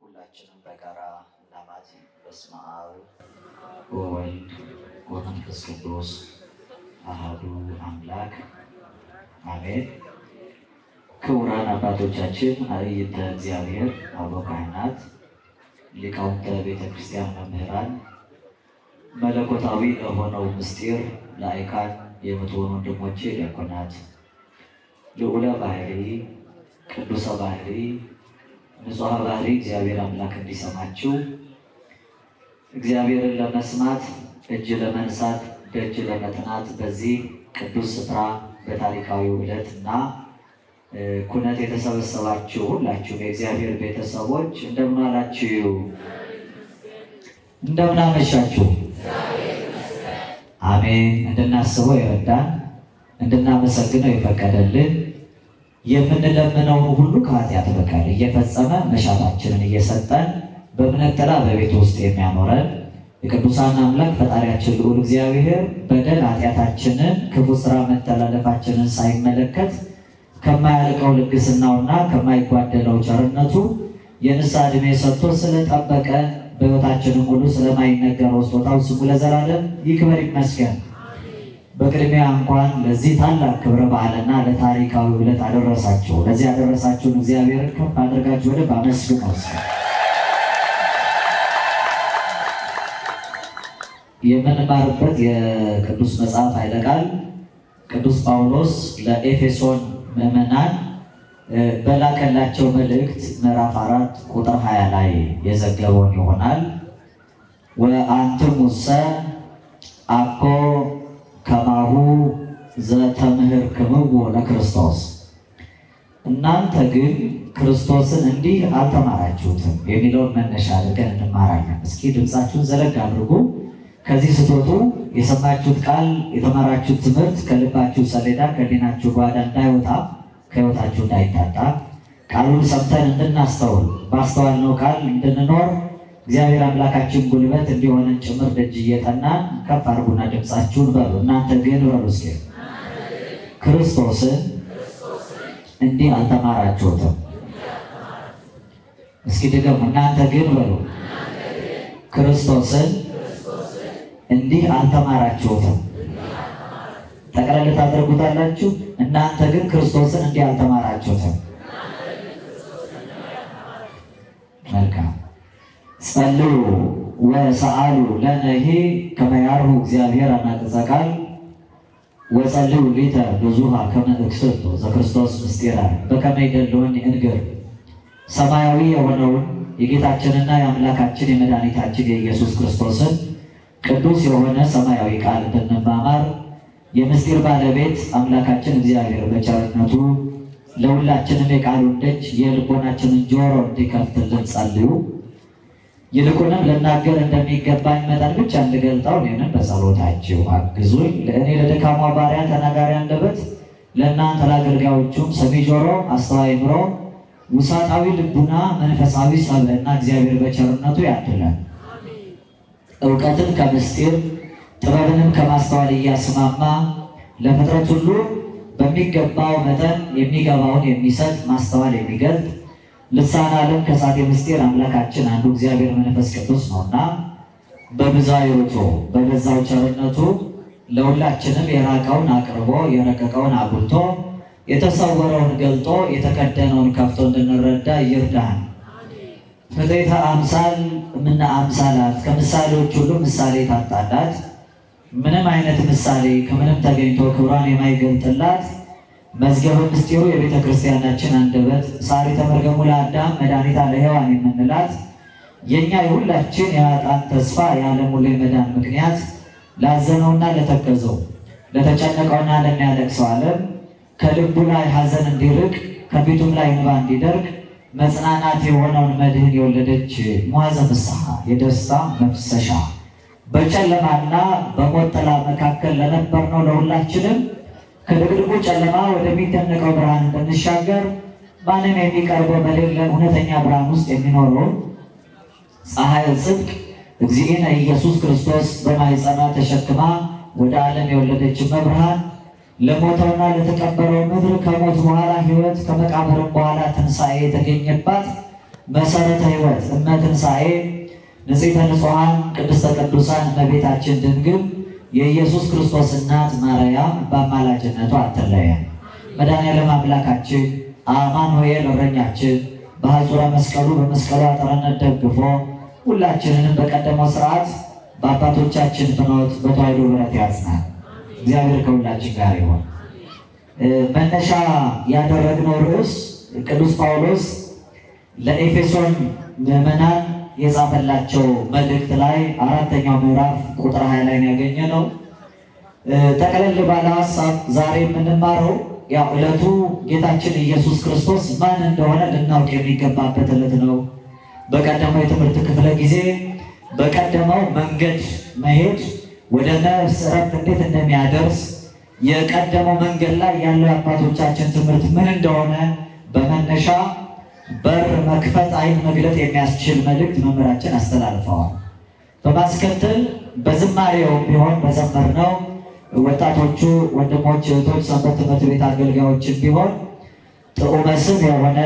ሁላችንም በጋራ እናማት። በስመ አብ ወወልድ ወመንፈስ ቅዱስ አሐዱ አምላክ አሜን። ክቡራን አባቶቻችን፣ አዕይንተ እግዚአብሔር፣ አበው ካህናት፣ ሊቃውንተ ቤተ ክርስቲያን፣ መምህራን፣ መለኮታዊ ለሆነው ምስጢር ላይካን የምትሆኑ ወንድሞቼ ዲያቆናት፣ ልዑለ ባህሪ ቅዱሰ ባህሪ ንጹሐ ባህሪ እግዚአብሔር አምላክ እንዲሰማችሁ እግዚአብሔርን ለመስማት እጅ ለመንሳት ደጅ ለመጥናት በዚህ ቅዱስ ስፍራ በታሪካዊው ዕለት እና ኩነት የተሰበሰባችሁ ሁላችሁም የእግዚአብሔር ቤተሰቦች እንደምን አላችሁ? እንደምን አመሻችሁ? አሜን። እንድናስበው የረዳን እንድናመሰግነው የፈቀደልን የምንለምነውን ሁሉ ከኃጢአት በቀር እየፈጸመ መሻታችንን እየሰጠን በእምነት ጥላ በቤት ውስጥ የሚያኖረን የቅዱሳን አምላክ ፈጣሪያችን ልዑል እግዚአብሔር በደል ኃጢአታችንን ክፉ ስራ መተላለፋችንን ሳይመለከት ከማያልቀው ልግስናውና ከማይጓደለው ቸርነቱ የንስሐ ዕድሜ ሰጥቶ ስለጠበቀ በሕይወታችንም ሁሉ ስለማይነገረው ስጦታው ስሙ ለዘላለም ይክበር ይመስገን። በቅድሚያ እንኳን ለዚህ ታላቅ ክብረ በዓልና ለታሪካዊ ዕለት አደረሳችሁ። ለዚህ ያደረሳችሁን እግዚአብሔርን ከፍ አድርጋችሁ ወደ አመስግኑ። የምንማርበት የቅዱስ መጽሐፍ ኃይለ ቃል ቅዱስ ጳውሎስ ለኤፌሶን ምዕመናን በላከላቸው መልእክት ምዕራፍ 4 ቁጥር 20 ላይ የዘገበውን ይሆናል። ወአንትሙሰ አኮ ከማሁ ዘተምህርክምዎ ለክርስቶስ፣ እናንተ ግን ክርስቶስን እንዲህ አልተማራችሁትም የሚለውን መነሻ አድርገን እንማራለን። እስኪ ድምፃችሁን ዘለግ አድርጉ። ከዚህ ስትወጡ የሰማችሁት ቃል የተማራችሁት ትምህርት ከልባችሁ ሰሌዳ ከሕሊናችሁ ጓዳ እንዳይወጣ ከሕይወታችሁ እንዳይታጣ ቃሉን ሰምተን እንድናስተውል ባስተዋልነው ቃል እንድንኖር እግዚአብሔር አምላካችን ጉልበት እንዲሆንን ጭምር ደጅ እየጠናን ከፍ አድርጉና ድምፃችሁን በሉ። እናንተ ግን በሉ እስኪ ክርስቶስን እንዲህ አልተማራችሁትም። እስኪ ድገሙ። እናንተ ግን በሉ ክርስቶስን እንዲህ አልተማራችሁትም። ጠቅላላ ታደርጉታላችሁ። እናንተ ግን ክርስቶስን እንዲህ አልተማራችሁትም። መልካም። ጸልዩ ወሰአሉ ለነሂ ከመ ያርሁ እግዚአብሔር አናቅጸ ቃል ወጸልዩ ሊተ ብዙሃ ከመ እክስቱ ዘክርስቶስ ምስጢራ በከመ ይደልወኒ እንግር። ሰማያዊ የሆነውን የጌታችንና የአምላካችን የመድኃኒታችን የኢየሱስ ክርስቶስን ቅዱስ የሆነ ሰማያዊ ቃል እንድንማማር የምስጢር ባለቤት አምላካችን እግዚአብሔር በቸርነቱ ለሁላችንም የቃሉን ደጅ የልቦናችንን ጆሮ እንዲከፍትልን ጸልዩ። ይልቁንም ልናገር እንደሚገባኝ መጠን ብቻ እንድገልጠው እኔንም በጸሎታችሁ አግዙኝ። ለእኔ ለደካማ ባሪያ ተናጋሪ አንደበት፣ ለእናንተ ለአገልጋዮቹም ሰሚ ጆሮ፣ አስተዋይ አእምሮ፣ ውሳጣዊ ልቡና፣ መንፈሳዊ ሰብዕና እግዚአብሔር በቸርነቱ ያድለን። እውቀትን ከምስጢር ጥበብንም ከማስተዋል እያስማማ ለፍጥረት ሁሉ በሚገባው መጠን የሚገባውን የሚሰጥ ማስተዋል የሚገልጥ ልሳነ ዓለም ከሳቴ ምስጢር አምላካችን አንዱ እግዚአብሔር መንፈስ ቅዱስ ነውና በብዛይቱ በበዛው ቸርነቱ ለሁላችንም የራቀውን አቅርቦ የረቀቀውን አጉልቶ የተሰወረውን ገልጦ የተከደነውን ከፍቶ እንድንረዳ ይርዳን። ፍጥረተ አምሳል እምነ አምሳላት ከምሳሌዎች ሁሉ ምሳሌ ታጣላት። ምንም አይነት ምሳሌ ከምንም ተገኝቶ ክብሯን የማይገልጥላት መዝገበ ምስጢሩ የቤተ ክርስቲያናችን አንደበት ሳሪተ መርገሙ ለአዳም መድኃኒታ ለሔዋን የምንላት የእኛ የሁላችን የኃጥአን ተስፋ የዓለም ሁሉ የመዳን ምክንያት ላዘነውና ለተከዘው ለተጨነቀውና ለሚያለቅሰው ዓለም ከልቡ ላይ ሐዘን እንዲርቅ ከፊቱም ላይ እንባ እንዲደርቅ መጽናናት የሆነውን መድህን የወለደች መዋዘ ፍስሐ የደስታ መፍሰሻ በጨለማና በሞት ጥላ መካከል ለነበርነው ለሁላችንም ከድቅድቁ ጨለማ ወደሚደነቀው ብርሃን እንድንሻገር ማንም የሚቀርበው በሌለ እውነተኛ ብርሃን ውስጥ የሚኖረው ፀሐይ ጽድቅ እግዚእነ ኢየሱስ ክርስቶስ በማኅፀኗ ተሸክማ ወደ ዓለም የወለደች መብርሃን ለሞተውና ለተቀበረው ምድር ከሞት በኋላ ሕይወት ከመቃብርም በኋላ ትንሣኤ የተገኘባት መሰረተ ሕይወት እመ ትንሣኤ ንጽሕተ ንጹሐን ቅድስተ ቅዱሳን እመቤታችን ድንግል የኢየሱስ ክርስቶስ እናት ማርያም በአማላጅነቷ አትለየን። መድኃኔዓለም አምላካችን አማኑኤል እረኛችን በሐጹረ መስቀሉ በመስቀሉ አጥረነት ደግፎ ሁላችንንም በቀደመው ስርዓት በአባቶቻችን ፍኖት በተዋሕዶ ምሕረት ያጽናል። እግዚአብሔር ከሁላችን ጋር ይሆን። መነሻ ያደረግነው ርዕስ ቅዱስ ጳውሎስ ለኤፌሶን ምዕመናን የጻፈላቸው መልእክት ላይ 4ኛው ምዕራፍ ቁጥር 20 ላይ ያገኘነው። ጠቅለል ባለ ሀሳብ ዛሬ የምንማረው ያው ዕለቱ ጌታችን ኢየሱስ ክርስቶስ ማን እንደሆነ ልናውቅ የሚገባበት ዕለት ነው። በቀደመው የትምህርት ክፍለ ጊዜ በቀደመው መንገድ መሄድ ወደ ነፍስ ዕረፍት እንዴት እንደሚያደርስ የቀደመው መንገድ ላይ ያለው አባቶቻችን ትምህርት ምን እንደሆነ በመነሻ በር መክፈት አይን መግለጥ የሚያስችል መልእክት መምህራችን አስተላልፈዋል። በማስከተል በዝማሬው ቢሆን በዘመርነው ወጣቶቹ ወንድሞች እህቶች ሰንበት ትምህርት ቤት አገልጋዮችን ቢሆን ጥዑመ ስም የሆነ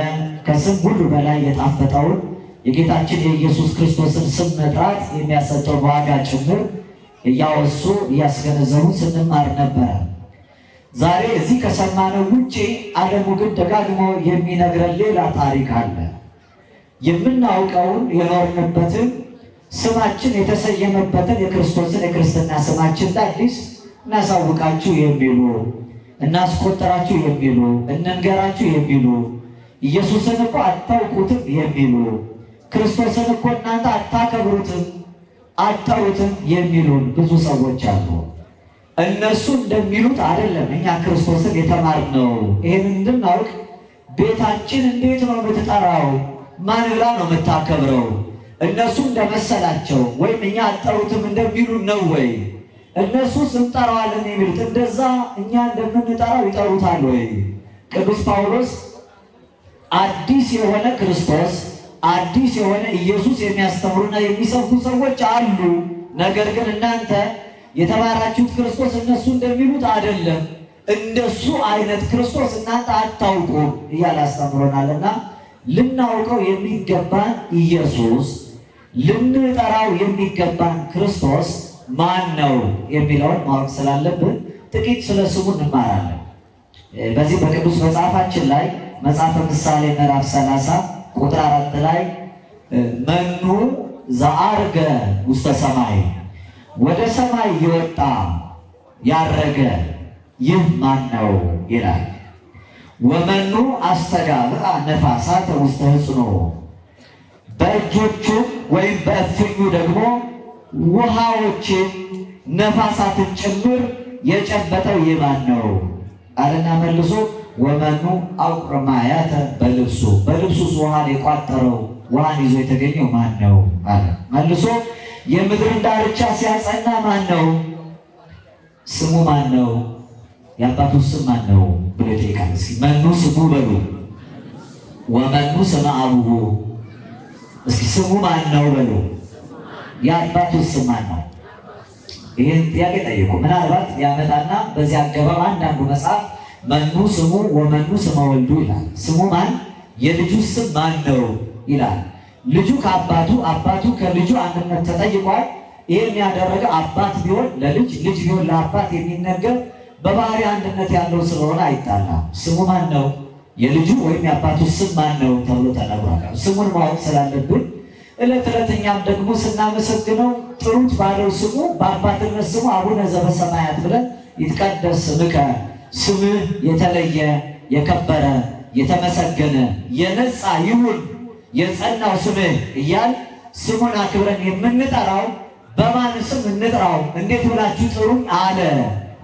ከስም ሁሉ በላይ የጣፈጠውን የጌታችን የኢየሱስ ክርስቶስን ስም መጥራት የሚያሰጠውን ዋጋ ጭምር እያወሱ እያስገነዘቡ ስንማር ነበረ። ዛሬ እዚህ ከሰማነው ውጪ ዓለሙ ግን ደጋግሞ የሚነግረን ሌላ ታሪክ አለ። የምናውቀውን የኖርንበትን ስማችን የተሰየመበትን የክርስቶስን የክርስትና ስማችን አዲስ እናሳውቃችሁ የሚሉ እናስቆጠራችሁ የሚሉ እንንገራችሁ የሚሉ ኢየሱስን እኮ አታውቁትም የሚሉ ክርስቶስን እኮ እናንተ አታከብሩትም አታውትም የሚሉን ብዙ ሰዎች አሉ። እነሱ እንደሚሉት አይደለም እኛ ክርስቶስን የተማርነው። ይሄንን እንድናውቅ ቤታችን እንዴት ነው የምትጠራው? ማን ብላ ነው የምታከብረው? እነሱ እንደመሰላቸው ወይም እኛ አጠሩትም እንደሚሉ ነው ወይ? እነሱስ እንጠራዋለን የሚሉት እንደዛ እኛ እንደምንጠራው ይጠሩታል ወይ? ቅዱስ ጳውሎስ አዲስ የሆነ ክርስቶስ አዲስ የሆነ ኢየሱስ የሚያስተምሩና የሚሰብኩ ሰዎች አሉ። ነገር ግን እናንተ የተማራችሁት ክርስቶስ እነሱ እንደሚሉት አይደለም፣ እንደሱ አይነት ክርስቶስ እናንተ አታውቁም እያለ አስተምሮናልና ልናውቀው የሚገባን ኢየሱስ ልንጠራው የሚገባን ክርስቶስ ማን ነው የሚለውን ማወቅ ስላለብን ጥቂት ስለ ስሙ እንማራለን። በዚህ በቅዱስ መጽሐፋችን ላይ መጽሐፈ ምሳሌ ምዕራፍ 30 ቁጥር 4 ላይ መኑ ዘዐርገ ውስተ ሰማይ ወደ ሰማይ የወጣ ያረገ ይህ ማን ነው ይላል። ወመኑ አስተጋብአ ነፋሳተ ውስተ ሕጽኖ በእጆቹ ወይም በእፍኙ ደግሞ ውሃዎችን ነፋሳትን ጭምር የጨበጠው ይህ ማን ነው አለና መልሶ ወመኑ አውቅረ ማያተ በልብሱ በልብሱስ ውሃን የቋጠረው ውሃን ይዞ የተገኘው ማን ነው አለ። መልሶ የምድርን ዳርቻ ሲያጸና ማን ነው? ስሙ ማን ነው? የአባቱ ስም ማን ነው ብሎ ይጠይቃል። እስኪ መኑ ስሙ በሉ። ወመኑ ስመ አቡሁ፣ እስኪ ስሙ ማን ነው በሉ። የአባቱ ስም ማን ነው? ይህን ጥያቄ ጠይቁ። ምናልባት ያመጣና በዚህ አገባብ አንዳንዱ መጽሐፍ መኑ ስሙ ወመኑ ስመ ወልዱ ይላል። ስሙ ማን የልጁ ስም ማን ነው ይላል። ልጁ ከአባቱ አባቱ ከልጁ አንድነት ተጠይቋል። ይህን ያደረገ አባት ቢሆን ለልጅ ልጅ ቢሆን ለአባት የሚነገር በባህሪ አንድነት ያለው ስለሆነ አይጣላም። ስሙ ማን ነው የልጁ ወይም የአባቱ ስም ማን ነው ተብሎ ተነግሯል። ስሙን ማወቅ ስላለብን ዕለት ዕለት እኛም ደግሞ ስናመሰግነው ጥሩት ባለው ስሙ በአባትነት ስሙ አቡነ ዘበሰማያት ብለን ይትቀደስ ስምከ ስምህ የተለየ የከበረ የተመሰገነ የነጻ ይሁን የጸናው ስምህ እያል ስሙን አክብረን የምንጠራው በማን ስም እንጥራው እንዴት ብላችሁ ጥሩኝ አለ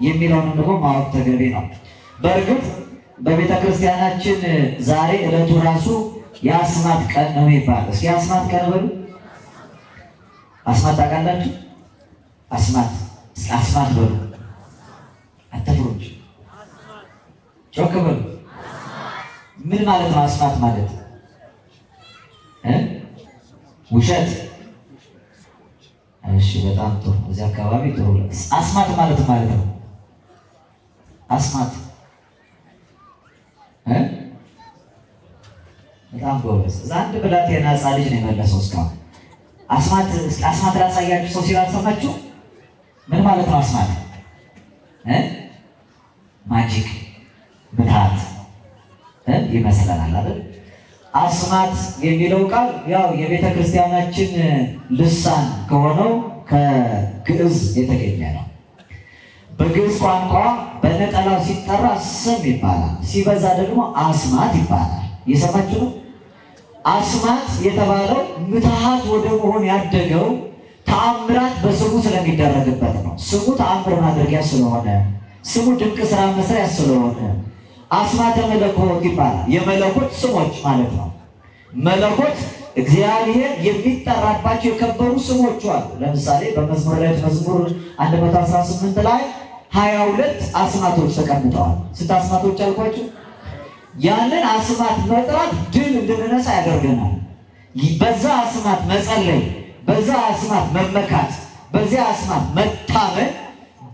የሚለውን ደግሞ ማወቅ ተገቢ ነው። በእርግጥ በቤተ ክርስቲያናችን ዛሬ ዕለቱ ራሱ የአስማት ቀን ነው ይባላል። እስኪ አስማት ቀን በሉ። አስማት ታውቃላችሁ? አስማት እስኪ አስማት በሉ። አትፍሩች፣ ጮክ በሉ። ምን ማለት ነው አስማት ማለት? ውሸት እሺ በጣም ጥሩ። እዚህ አካባቢ ጥሩ። አስማት ማለት ነው። አስማት በጣም ጎበዝ። አንድ ብላቴና ሕፃን ልጅ ነው የመለሰው እስካሁን። አስማት ላሳያችሁ ሰው ሲል አልሰማችሁ? ምን ማለት ነው አስማት? ማጂክ ምትሃት ይመስለናል አይደል? አስማት የሚለው ቃል ያው የቤተ ክርስቲያናችን ልሳን ከሆነው ከግዕዝ የተገኘ ነው። በግዕዝ ቋንቋ በነጠላው ሲጠራ ስም ይባላል፣ ሲበዛ ደግሞ አስማት ይባላል። የሰማችሁ ነው። አስማት የተባለው ምትሃት ወደ መሆን ያደገው ተአምራት በስሙ ስለሚደረግበት ነው። ስሙ ተአምር ማድረጊያ ስለሆነ፣ ስሙ ድንቅ ስራ መስሪያ ስለሆነ አስማተ መለኮት ይባላል። የመለኮት ስሞች ማለት ነው። መለኮት እግዚአብሔር የሚጠራባቸው የከበሩ ስሞች አሉ። ለምሳሌ በመዝሙር 118 ላይ 22 አስማቶች ተቀምጠዋል። ስንት አስማቶች አልኳችሁ? ያንን አስማት መጥራት ድል እንድንነሳ ያደርገናል። በዛ አስማት መጸለይ፣ በዛ አስማት መመካት፣ በዚያ አስማት መታመን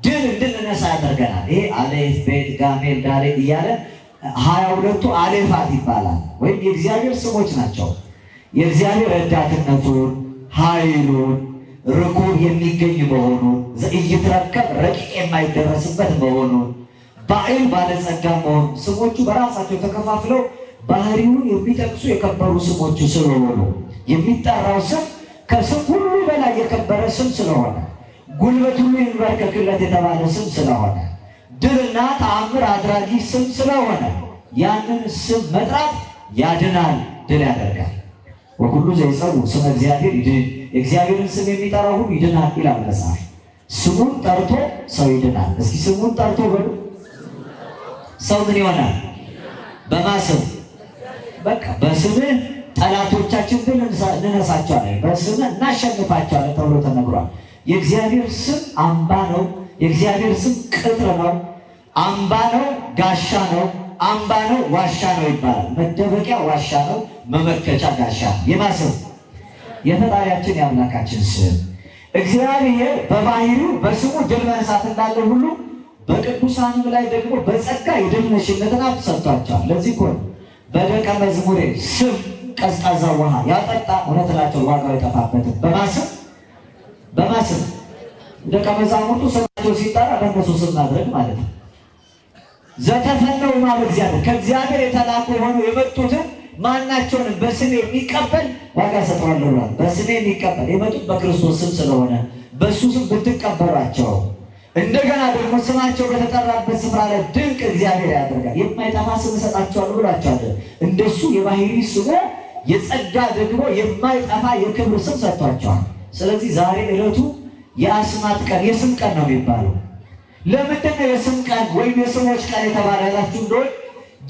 ድል እንድንነሳ ያደርገናል። ይሄ አሌፍ ቤት ጋሜል ዳሌ እያለ 22ቱ አሌፋት ይባላል፣ ወይም የእግዚአብሔር ስሞች ናቸው። የእግዚአብሔር ረዳትነቱን፣ ኃይሉን፣ ርኩብ የሚገኝ መሆኑን፣ ዘኢይትረከብ ረቂቅ የማይደረስበት መሆኑን፣ ባዕል ባለጸጋ መሆኑን ስሞቹ በራሳቸው ተከፋፍለው ባህሪውን የሚጠቅሱ የከበሩ ስሞቹ ስለሆኑ የሚጠራው ስም ከስም ሁሉ በላይ የከበረ ስም ስለሆነ ጉልበት ሁሉ ይንበርከክለት የተባለ ስም ስለሆነ ድልና ተአምር አድራጊ ስም ስለሆነ ያንን ስም መጥራት ያድናል፣ ድል ያደርጋል። ወኩሉ ዘይጸውዕ ስመ እግዚአብሔር ይድን፣ የእግዚአብሔርን ስም የሚጠራ ሁሉ ይድናል ይላል መጽሐፍ። ስሙን ጠርቶ ሰው ይድናል። እስኪ ስሙን ጠርቶ በሉ። ሰው ምን ይሆናል? በማስም በቃ በስምህ ጠላቶቻችን ድል እንነሳቸዋለን፣ በስምህ እናሸንፋቸዋለን ተብሎ ተነግሯል። የእግዚአብሔር ስም አምባ ነው። የእግዚአብሔር ስም ቅጥር ነው። አምባ ነው፣ ጋሻ ነው። አምባ ነው፣ ዋሻ ነው ይባላል። መደበቂያ ዋሻ ነው፣ መመከቻ ጋሻ። የማስም የፈጣሪያችን የአምላካችን ስም እግዚአብሔር በባህሪው በስሙ ድል መንሳት እንዳለ ሁሉ በቅዱሳንም ላይ ደግሞ በጸጋ የድል ነሽነትን ሀብት ሰጥቷቸዋል። ለዚህ እኮ በደቀ መዝሙሬ ስም ቀዝቃዛ ውሃ ያጠጣ እውነት እላቸዋለሁ ዋጋው አይጠፋበትም። በማስም ደቀ መዛሙርቱ ስማቸው ሲጠራ በእነሱ ስም ማድረግ ማለት ነው። ዘተፈነው ማለት እግዚአብሔር ከእግዚአብሔር የተላኩ ሆነው የመጡትን ማናቸውንም በስሜ የሚቀበል ዋጋ ሰጥቷለሁ ብሏል። በስሜ የሚቀበል የመጡት በክርስቶስ ስም ስለሆነ በእሱ ስም ብትቀበሏቸው እንደገና ደግሞ ስማቸው በተጠራበት ስፍራ ላይ ድንቅ እግዚአብሔር ያደርጋል። የማይጠፋ ስም እሰጣቸዋለሁ ብሏቸዋል። እንደሱ የባህሪ ስሙ የጸጋ ደግሞ የማይጠፋ የክብር ስም ሰጥቷቸዋል። ስለዚህ ዛሬ ዕለቱ የአስማት ቀን የስም ቀን ነው የሚባለው። ለምንድን ነው የስም ቀን ወይም የስሞች ቀን የተባለ ያላችሁ እንደሆነ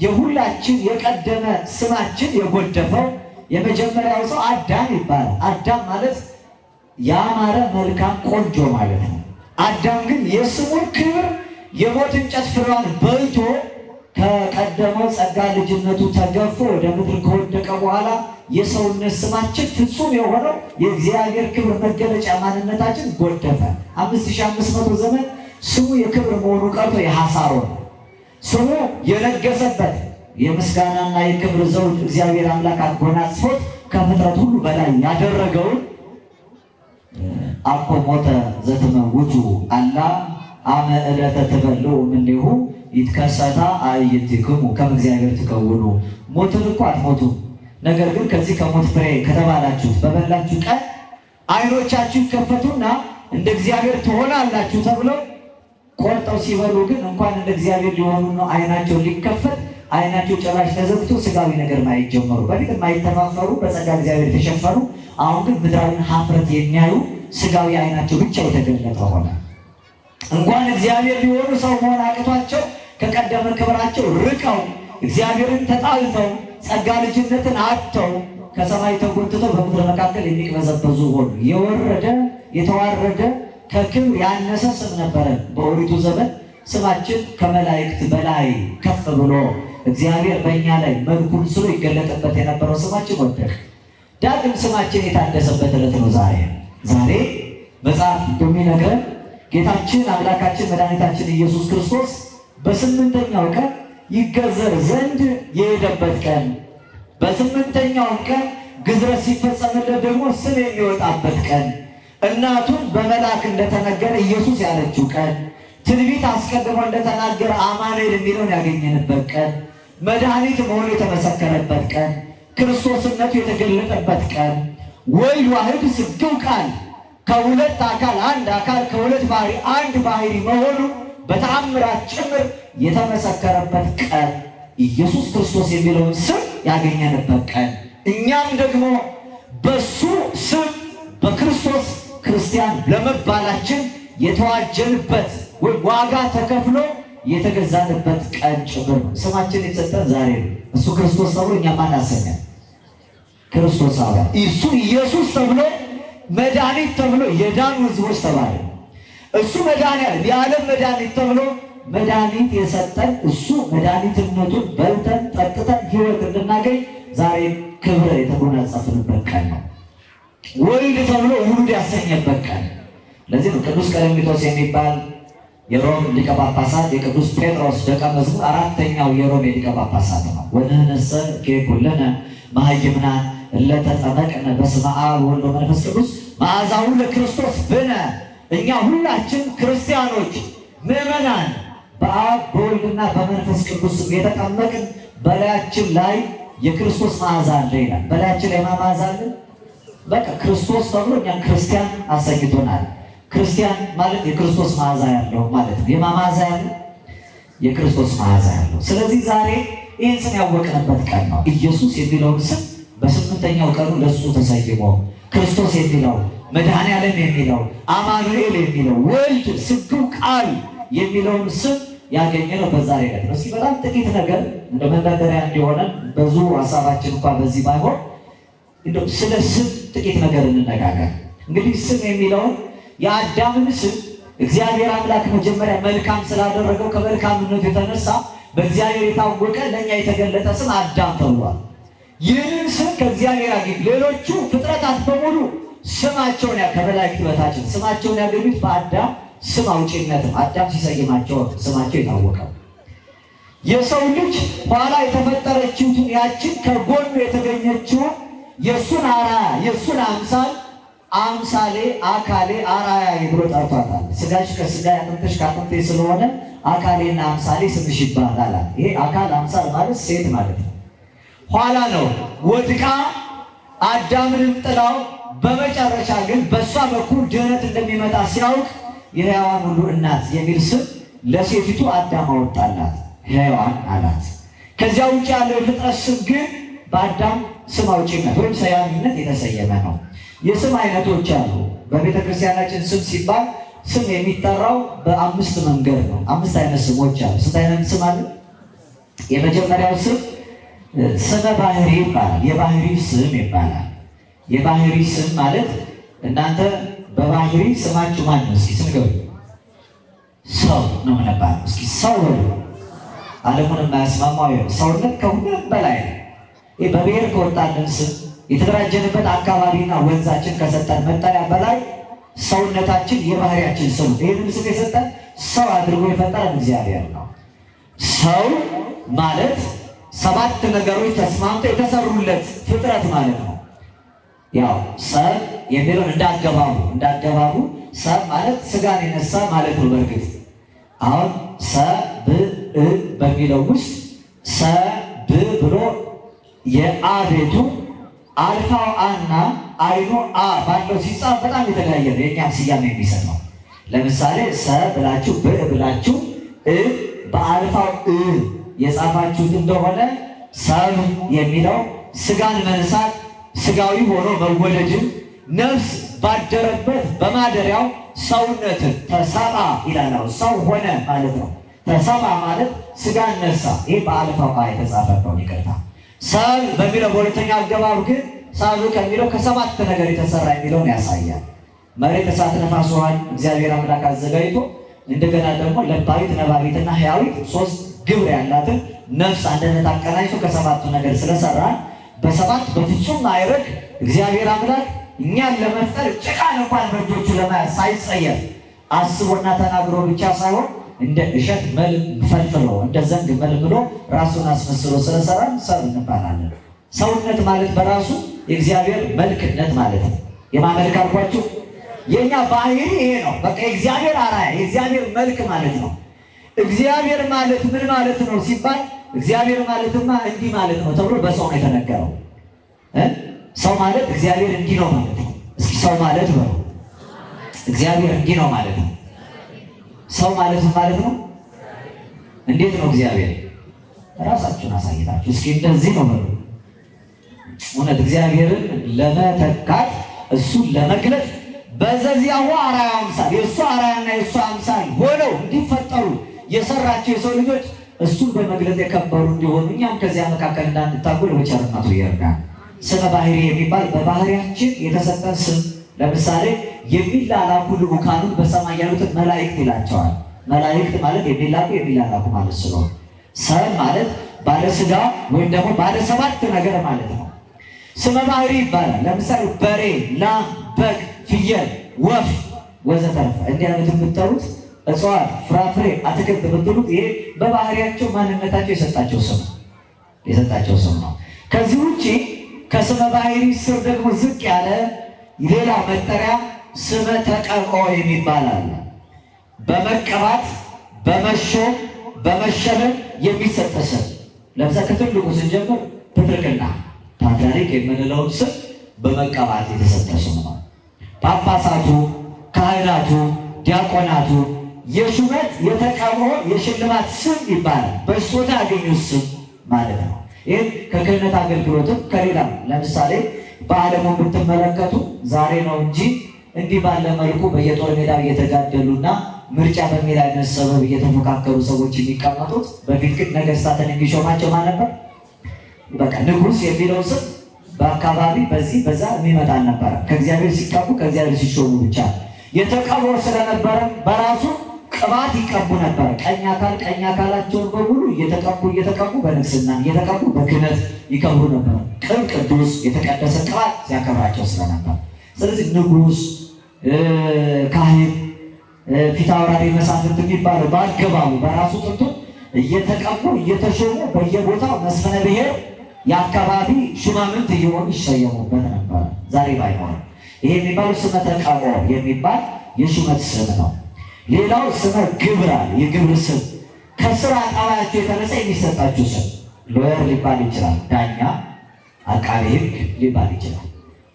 የሁላችን የቀደመ ስማችን የጎደፈው የመጀመሪያው ሰው አዳም ይባላል። አዳም ማለት ያማረ መልካም ቆንጆ ማለት ነው። አዳም ግን የስሙን ክብር የሞት እንጨት ፍሬዋን በልቶ ከቀደመው ጸጋ ልጅነቱ ተገፎ ወደ ምድር ከወደቀ በኋላ የሰውነት ስማችን ፍጹም የሆነው የእግዚአብሔር ክብር መገለጫ ማንነታችን ጎደፈ። 5500 ዘመን ስሙ የክብር መሆኑ ቀርቶ የሐሳሮ ነው። ስሙ የነገሰበት የምስጋናና የክብር ዘውድ እግዚአብሔር አምላክ አጎናጽፎት ከፍጥረት ሁሉ በላይ ያደረገውን አኮ ሞተ ዘትመውቱ አላ አመ ዕለተ ትበልዑ እምኔሁ ይትከሰታ አዕይንቲክሙ ከመ እግዚአብሔር ትከውኑ። ሞትን እኮ አትሞቱም፣ ነገር ግን ከዚህ ከሞት ፍሬ ከተባላችሁት በበላችሁ ቀን ዓይኖቻችሁ ይከፈቱና እንደ እግዚአብሔር ትሆናላችሁ ተብለው ቆርጠው ሲበሉ ግን እንኳን እንደ እግዚአብሔር ሊሆኑ ነው ዓይናቸው ሊከፈት ዓይናቸው ጭራሽ ተዘግቶ ስጋዊ ነገር ማየት ጀመሩ። በፊት የማይተፋፈሩ በጸጋ እግዚአብሔር የተሸፈኑ፣ አሁን ግን ምድራዊን ሀፍረት የሚያዩ ስጋዊ ዓይናቸው ብቻ የተገለጠ ሆነ። እንኳን እግዚአብሔር ሊሆኑ ሰው መሆን አቅቷቸው ከቀደመ ክብራቸው ርቀው እግዚአብሔርን ተጣልተው ጸጋ ልጅነትን አጥተው ከሰማይ ተጎትተው በምድር መካከል የሚቅበዘበዙ ሆኑ። የወረደ የተዋረደ ከክብር ያነሰ ስም ነበረ። በኦሪቱ ዘመን ስማችን ከመላእክት በላይ ከፍ ብሎ እግዚአብሔር በእኛ ላይ መልኩን ስሎ ይገለጥበት የነበረው ስማችን ወደቀ። ዳግም ስማችን የታደሰበት ዕለት ነው ዛሬ መጽሐፍ እንደሚነግረን ጌታችን አምላካችን መድኃኒታችን ኢየሱስ ክርስቶስ በስምንተኛው ቀን ይገዘር ዘንድ የሄደበት ቀን፣ በስምንተኛው ቀን ግዝረት ሲፈጸምለት ደግሞ ስም የሚወጣበት ቀን፣ እናቱን በመልአክ እንደተነገረ ኢየሱስ ያለችው ቀን፣ ትንቢት አስቀድሞ እንደተናገረ አማኑኤል የሚለውን ያገኘንበት ቀን፣ መድኃኒት መሆኑ የተመሰከረበት ቀን፣ ክርስቶስነቱ የተገለጠበት ቀን፣ ወልድ ዋሕድ ስግው ቃል ከሁለት አካል አንድ አካል ከሁለት ባህሪ አንድ ባህሪ መሆኑ በተአምራት ጭምር የተመሰከረበት ቀን፣ ኢየሱስ ክርስቶስ የሚለውን ስም ያገኘንበት ቀን፣ እኛም ደግሞ በሱ ስም በክርስቶስ ክርስቲያን ለመባላችን የተዋጀንበት ወይ ዋጋ ተከፍሎ የተገዛንበት ቀን ጭምር ነው። ስማችን የተሰጠን ዛሬ ነው። እሱ ክርስቶስ ተብሎ እኛ ማን አሰኘን? ክርስቶሳውያን። እሱ ኢየሱስ ተብሎ መድኃኒት ተብሎ የዳኑ ሕዝቦች ተባለ። እሱ መድኃኒት የዓለም መድኃኒት ተብሎ መድኃኒት የሰጠን እሱ መድኃኒትነቱን በልተን ጠጥተን ሕይወት እንድናገኝ ዛሬ ክብር የተጎናጸፍንበት ቀን ነው። ወልድ ተብሎ ውሉድ ያሰኘበት ቀን። ለዚህ ነው ቅዱስ ቀለሚጦስ የሚባል የሮም ሊቀ ጳጳሳት የቅዱስ ጴጥሮስ ደቀ መዝሙር አራተኛው የሮም ሊቀ ጳጳሳት ነው። ወንህነሰ ኬኩለነ መሃይምናን እለተጠመቅነ በስመ አብ ወወልድ ወመንፈስ ቅዱስ መዓዛሁ ለክርስቶስ ብነ። እኛ ሁላችን ክርስቲያኖች ምዕመናን በአብ በወልድና በመንፈስ ቅዱስ የተጠመቅን በላያችን ላይ የክርስቶስ መዓዛ አለ ይላል። በላያችን ላይ መዓዛ አለ። በቃ ክርስቶስ ተብሎ እኛን ክርስቲያን አሰኝቶናል። ክርስቲያን ማለት የክርስቶስ መዓዛ ያለው ማለት ነው። የማማዛ ያለው የክርስቶስ መዓዛ ያለው። ስለዚህ ዛሬ ይህን ስም ያወቅንበት ቀን ነው። ኢየሱስ የሚለውን ስም በስምንተኛው ቀኑ ለሱ ተሰይሞ ክርስቶስ የሚለው መድኃኔዓለም የሚለው አማኑኤል የሚለው ወልድ ስግው ቃል የሚለውን ስም ያገኘነው በዛሬ ዕለት ነው። እስኪ በጣም ጥቂት ነገር እንደ መንደርደሪያ እንዲሆነን ብዙ ሀሳባችን እንኳን በዚህ ባይሆን እንደው ስለ ስም ጥቂት ነገር እንነጋገር። እንግዲህ ስም የሚለውን የአዳምን ስም እግዚአብሔር አምላክ መጀመሪያ መልካም ስላደረገው ከመልካምነቱ የተነሳ በእግዚአብሔር የታወቀ ለእኛ የተገለጠ ስም አዳም ተብሏል። ይህንን ስም ከእግዚአብሔር አግኝ ሌሎቹ ፍጥረታት በሙሉ ስማቸውን ከመላእክት በታችን ስማቸውን ያገኙት በአዳም ስም አውጪነትም አዳም ሲሰይማቸው ስማቸው የታወቀው። የሰው ልጅ ኋላ የተፈጠረችውን ያችን ከጎኑ የተገኘችውን የእሱን አርአያ የእሱን አምሳሌ አካሌ አርአያዬ ብሎ ጠርቷታል። ስጋሽ ከስጋ አጥንትሽ ከአጥንቴ ስለሆነ አካሌና አምሳሌ ስምሽ ይባላል። ይሄ አካል አምሳል ማለት ሴት ማለት ነው። ኋላ ነው ወድቃ አዳምንም ጥላው በመጨረሻ ግን በእሷ በኩል ድህነት እንደሚመጣ ሲያውቅ የሕያዋን ሁሉ እናት የሚል ስም ለሴቲቱ አዳም አወጣላት፣ ሕያዋን አላት። ከዚያ ውጭ ያለው የፍጥረት ስም ግን በአዳም ስም አውጪነት ወይም ሰያሚነት የተሰየመ ነው። የስም አይነቶች አሉ። በቤተ ክርስቲያናችን ስም ሲባል ስም የሚጠራው በአምስት መንገድ ነው። አምስት አይነት ስሞች አሉ። ስንት አይነት ስም አለ? የመጀመሪያው ስም ስመ ባህሪ ይባላል። የባህሪ ስም ይባላል። የባህሪ ስም ማለት እናንተ በባህሪ ስማችሁ ማን ነው? እስኪ ስንገቡ ሰው ነው ምንባል። እስኪ ሰው ዓለሙን የማያስማማው ሰውነት ከሁሉም በላይ ነው። ይህ በብሔር ከወጣልን ስም የተደራጀንበት አካባቢና ወንዛችን ከሰጠን መጠሪያ በላይ ሰውነታችን የባህሪያችን ስም። ይህንን ስም የሰጠን ሰው አድርጎ የፈጠረን እግዚአብሔር ነው። ሰው ማለት ሰባት ነገሮች ተስማምተው የተሰሩለት ፍጥረት ማለት ነው። ያው ሰብ የሚለውን እንዳገባቡ ሰብ ማለት ስጋን የነሳ ማለት ነው። በእርግጥ አሁን ሰብ በሚለው ውስጥ ሰብ ብሎ የአቤቱ አልፋው አና አይኑ አ ባለው ሲጻፍ በጣም የተለያየ ነው። የእኛም ስያሜ የሚሰጠው ለምሳሌ ሰ ብላችሁ ብ ብላችሁ በአልፋው የጻፋችሁት እንደሆነ ሰብ የሚለው ስጋን መንሳት ስጋዊ ሆኖ መወለድን ነፍስ ባደረበት በማደሪያው ሰውነትን ተሰባ ይላል። ሰው ሆነ ማለት ነው። ተሰባ ማለት ስጋን ነሳ። ይህ በአልፋው የተጻፈው ይቅርታ። ሰብ በሚለው በሁለተኛ አገባብ ግን ሳብ ከሚለው ከሰባት ነገር የተሰራ የሚለውን ያሳያል። መሬት፣ እሳት፣ ነፋስ፣ ውሃን እግዚአብሔር አምላክ አዘጋጅቶ እንደገና ደግሞ ለባዊት ነባቢትና ሕያዊት ሶስት ግብር ያላትን ነፍስ አንድነት አቀናጅቶ ከሰባቱ ነገር ስለሰራ በሰባት በፍጹም ማዕረግ እግዚአብሔር አምላክ እኛን ለመፍጠር ጭቃን እንኳን በእጆቹ ለማያዝ ሳይጸየፍ አስቦና ተናግሮ ብቻ ሳይሆን እንደ እሸት ፈልፍሎ እንደ ዘንግ መልምሎ ራሱን አስመስሎ ስለሰራን ሰው እንባላለን። ሰውነት ማለት በራሱ የእግዚአብሔር መልክነት ማለት ነው። የማመልክ አልኳችሁ የኛ ባህሪ ይሄ ነው። በቃ የእግዚአብሔር አራያ የእግዚአብሔር መልክ ማለት ነው። እግዚአብሔር ማለት ምን ማለት ነው ሲባል እግዚአብሔር ማለትማ እንዲህ ማለት ነው ተብሎ በሰው ነው የተነገረው። ሰው ማለት እግዚአብሔር እንዲህ ነው ማለት ነው። እስኪ ሰው ማለት ነው እግዚአብሔር እንዲህ ነው ማለት ነው። ሰው ማለት ማለት ነው። እንዴት ነው እግዚአብሔር? ራሳችሁን አሳይታችሁ እስኪ እንደዚህ ነው ማለት ነው። እውነት እግዚአብሔርን ለመተካት እሱን ለመግለጥ በዘዚያው አራያ አምሳል የእሱ አራያና የእሱ አምሳል ሆነው እንዲፈጠሩ የሰራቸው የሰው ልጆች እሱን በመግለጥ የከበሩ እንዲሆኑ እኛም ከዚያ መካከል እንዳንታጎል በቸርነቱ ይርዳን። ስመ ባህሪ የሚባል በባህሪያችን የተሰጠን ስም ለምሳሌ የሚላላኩ ልዑካኑን በሰማይ ያሉትን መላእክት ይላቸዋል። መላእክት ማለት የሚላላኩ ማለት ስለሆነ ሰብ ማለት ባለ ሥጋ ወይም ደግሞ ባለ ሰባት ነገር ማለት ነው። ስመ ባህሪ ይባላል። ለምሳሌ በሬ፣ ላም፣ በግ፣ ፍየል፣ ወፍ ወዘተርፈ እንዲህ አይነት የምትጠሩት እጽዋት፣ ፍራፍሬ፣ አትክልት የምትሉት ይሄ በባህሪያቸው ማንነታቸው የሰጣቸው ስም ነው። ከዚህ ውጭ ከስመ ባህሪ ስር ደግሞ ዝቅ ያለ ሌላ መጠሪያ ስመ ተቀብኦ የሚባል አለ። በመቀባት በመሾም በመሸለም የሚሰጥ ስም። ለምሳሌ ከትልቁ ስንጀምር ፕትርክና ፓትርያርክ የምንለውን ስም በመቀባት የተሰጠ ስም ነው። ጳጳሳቱ፣ ካህናቱ፣ ዲያቆናቱ የሹመት የተቀብኦ የሽልማት ስም ይባላል። በስጦታ ያገኙት ስም ማለት ነው። ይህም ከክህነት አገልግሎትም ከሌላ ለምሳሌ በዓለሙ ብትመለከቱ ዛሬ ነው እንጂ እንዲህ ባለ መልኩ በየጦር ሜዳ እየተጋደሉና ምርጫ በሚል አይነት ሰበብ እየተፎካከሩ ሰዎች የሚቀመጡት። በፊት ግን ነገስታትን የሚሾማቸው ማን ነበር? በቃ ንጉሥ የሚለው ስም በአካባቢ በዚህ በዛ የሚመጣ ነበር። ከእግዚአብሔር ሲቀቡ ከእግዚአብሔር ሲሾሙ ብቻ የተቀብኦ ስለነበረ በራሱ ቅባት ይቀቡ ነበር። ቀኝ አካላቸውን በሙሉ እየተቀቡ በንግስና እየተቀቡ በክህነት ይከብሩ ነበር። ቅብ ቅዱስ የተቀደሰ ቅባት ሲያከብራቸው ስለነበር፣ ስለዚህ ንጉሥ፣ ካህን፣ ፊታውራሪ፣ መሳፍንት የሚባለው በአገባቡ በራሱ ጥንቱ እየተቀቡ እየተሾሙ በየቦታው መስፍነ ብሔር የአካባቢ ሹማምንት እየሆኑ ይሰየሙበት ነበር። ዛሬ ባይሆንም ይሄ የሚባለው ስመ ተቀብኦ የሚባል የሹመት ስም ነው። ሌላው ስመ ግብር አለ። የግብር ስም ከስራ ጠባያቸው የተነሳ የሚሰጣቸው ስም ሎየር ሊባል ይችላል። ዳኛ፣ አቃቤ ሕግ ሊባል ይችላል።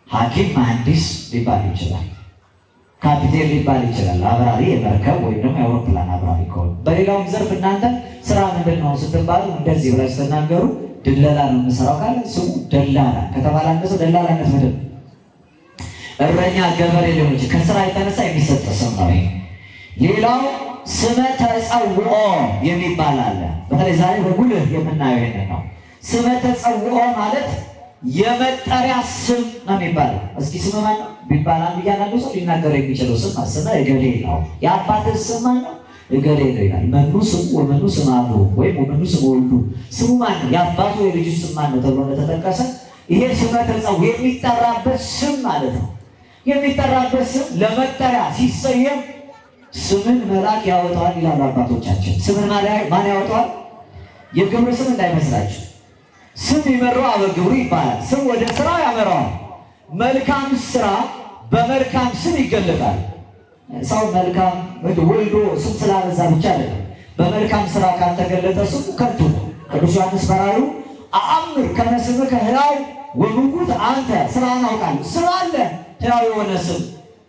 ሐኪም፣ መሐንዲስ ሊባል ይችላል። ካፒቴን ሊባል ይችላል። አብራሪ የመርከብ ወይም ደግሞ የአውሮፕላን አብራሪ ከሆነ። በሌላውም ዘርፍ እናንተ ስራ ምንድን ነው ስትባሉ እንደዚህ ብላችሁ ስትናገሩ ድለላ ነው የምሰራው ካለ ስሙ ደላላ ከተባለ አንድ ሰው ደላላነት ምንድን ነው? እረኛ፣ ገበሬ ሊሆን ይችላል። ከስራ የተነሳ የሚሰጥ ስም ነው። ሌላው ስመ ተጸውዖ የሚባል አለ። በተለይ ዛሬ በጉልህ የምናየው ይሄንን ነው። ስመ ተጸውዖ ማለት የመጠሪያ ስም ነው የሚባለው። እስኪ ስም ማን ነው ቢባል አንድ እያንዳንዱ ሰው ሊናገር የሚችለው ስም ስመ እገሌ ነው። የአባትህ ስም ማን ነው? እገሌ ነው ይላል። መኑ ስሙ ወመኑ ስም አብሁ ወይም ወመኑ ስም ወልዱ፣ ስሙ ማን ነው? የአባቱ የልጁ ስም ማን ነው ተብሎ እንደተጠቀሰ ይሄ ስመ ተጸውዖ የሚጠራበት ስም ማለት ነው። የሚጠራበት ስም ለመጠሪያ ሲሰየም ስምን መልአክ ያወጣዋል ይላሉ አባቶቻችን። ስምን ማን ያወጣዋል? የግብር ስም እንዳይመስላችሁ። ስም ይመራው አበግብሩ ይባላል። ስም ወደ ስራው ያመራዋል። መልካም ስራ በመልካም ስም ይገለጣል። ሰው መልካም ወልዶ ስም ስላበዛ ብቻ አይደለም። በመልካም ስራ ካልተገለጠ ስሙ ከንቱ ነው። ቅዱስ ዮሐንስ በራእዩ አአምር ከመ ስምከ ሕያው ወምውት አንተ፣ ስራህን አውቃለሁ። ስም አለ ሕያው የሆነ ስም፣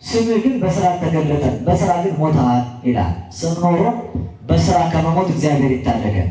ስምህ ግን በስራ ተገለጠ፣ በስራ ግን ሞተሃል ይላል። ስም ኖሮ በስራ ከመሞት እግዚአብሔር ይታደገን።